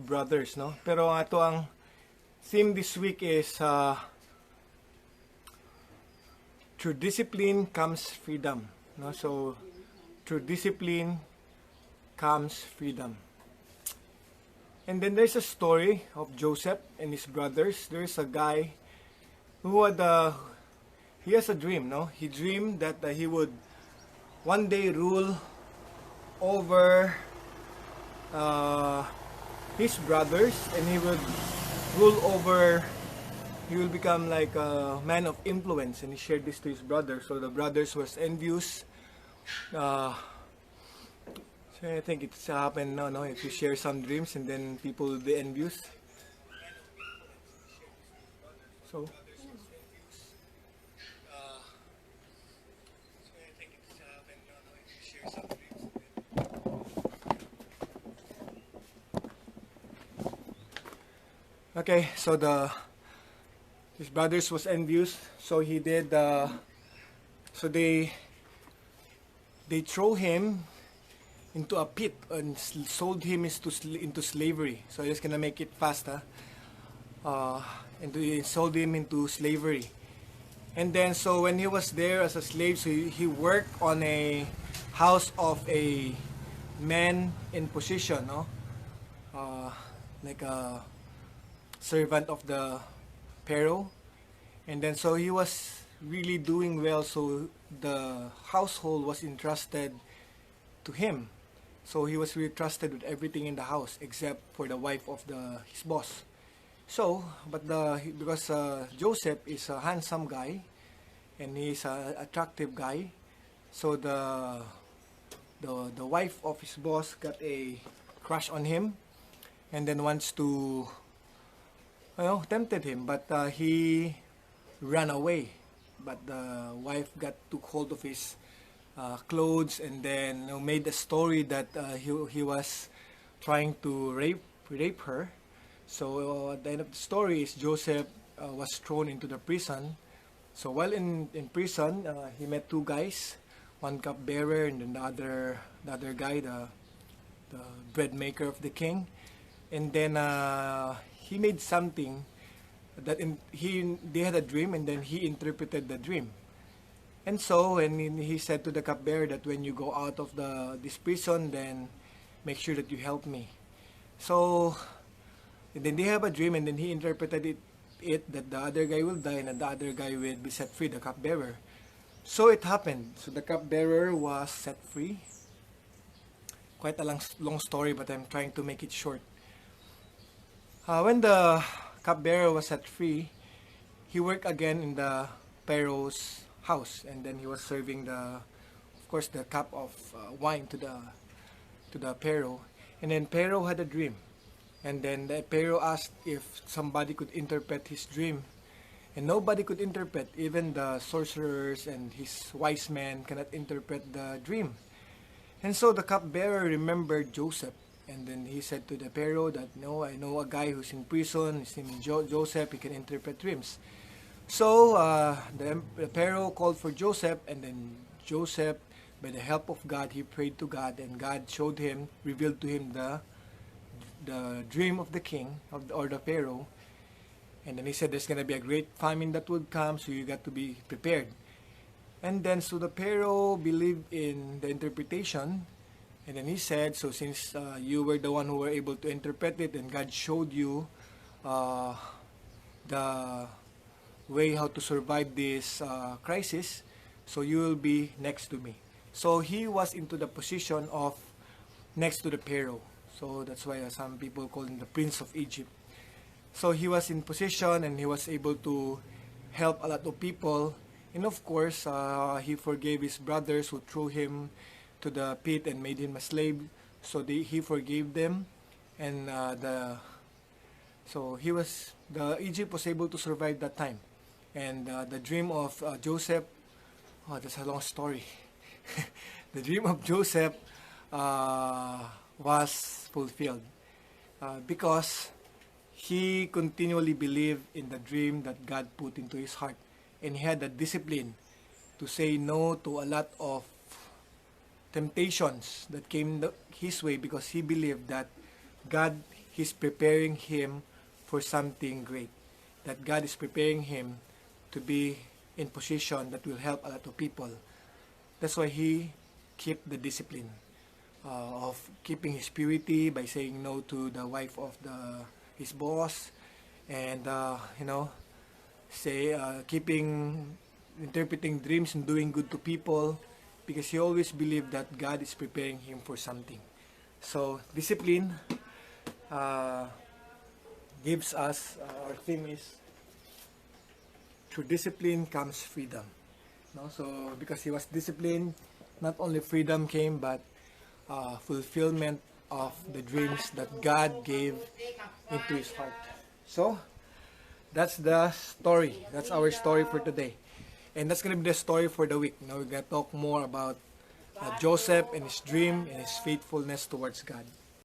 brothers, no? Pero ato ang theme this week is through discipline comes freedom, no? So through discipline comes freedom. And then there's a story of Joseph and his brothers. There's a guy who he has a dream, no? He dreamed that he would one day rule over his brothers, and he would rule over, he will become like a man of influence, and he shared this to his brothers. So the brothers was envious. So I think it's happened, no, if you share some dreams and then people will be envious. So okay, so his brothers was envious, so he did. So they throw him into a pit and sold him into slavery. So I'm just gonna make it faster. And they sold him into slavery. And then so when he was there as a slave, so he worked on a house of a man in position, no, like a servant of the Pharaoh. And then so he was really doing well, so the household was entrusted to him. So he was really trusted with everything in the house except for the wife of his boss. So, but because Joseph is a handsome guy and he's an attractive guy, so the wife of his boss got a crush on him, and then wants to, tempted him, but he ran away. But the wife took hold of his clothes, and then made a story that he was trying to rape her. So at the end of the story is Joseph was thrown into the prison. So while in prison, he met two guys, one cupbearer and then the other guy, the bread maker of the king. And then he made something that they had a dream, and then he interpreted the dream. And so, and he said to the cupbearer that when you go out of this prison, then make sure that you help me. So, and then they have a dream, and then he interpreted it that the other guy will die and the other guy will be set free, the cupbearer. So it happened. So the cupbearer was set free. Quite a long story, but I'm trying to make it short. When the cupbearer was set free, he worked again in the Pharaoh's house, and then he was serving of course, the cup of wine to the Pharaoh. And then Pharaoh had a dream, and then the Pharaoh asked if somebody could interpret his dream, and nobody could interpret. Even the sorcerers and his wise men cannot interpret the dream. And so the cupbearer remembered Joseph, and then he said to the Pharaoh that, no, I know a guy who's in prison, his name is Joseph, he can interpret dreams. So the Pharaoh called for Joseph, and then Joseph, by the help of God, he prayed to God, and God revealed to him the dream of the king or the Pharaoh. And then he said there's going to be a great famine that would come, so you got to be prepared. And then so the Pharaoh believed in the interpretation, and then he said, so since you were the one who were able to interpret it, and God showed you the way how to survive this crisis, so you will be next to me. So he was into the position of next to the Pharaoh. So that's why some people call him the Prince of Egypt. So he was in position, and he was able to help a lot of people. And of course, he forgave his brothers who threw him to the pit and made him a slave. So he forgave them, and Egypt was able to survive that time. And the dream of Joseph, that's a long story. The dream of Joseph was fulfilled because he continually believed in the dream that God put into his heart, and he had the discipline to say no to a lot of temptations that came his way, because he believed that God He's preparing him for something great. That God is preparing him to be in position that will help a lot of people. That's why he kept the discipline of keeping his purity by saying no to the wife of his boss, and keeping interpreting dreams and doing good to people, because he always believed that God is preparing him for something. So discipline gives us, our theme is, through discipline comes freedom. No? So because he was disciplined, not only freedom came, but fulfillment of the dreams that God gave into his heart. So that's the story. That's our story for today. And that's going to be the story for the week. Now we're going to talk more about Joseph and his dream and his faithfulness towards God.